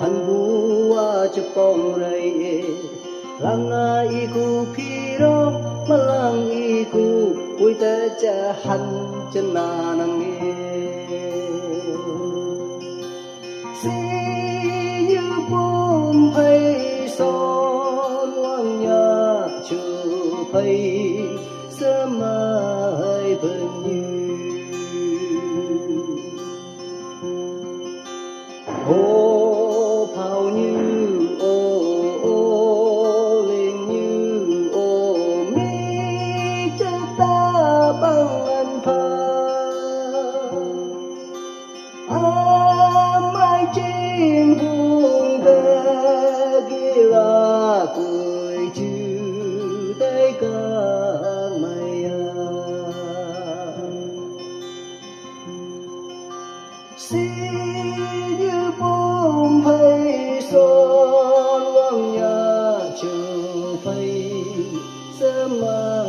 han bua cho pong rai langa iku phiro malang iku puita cha han chana nang si như bom hay son wang nhà chu hay sớm mai bên như ô phao như ô lên như ô mi cha ta bằng anh pha mai chim buông về gila cười chữ tay ca mây si như bom hay son wang nhà trường phây sớm mai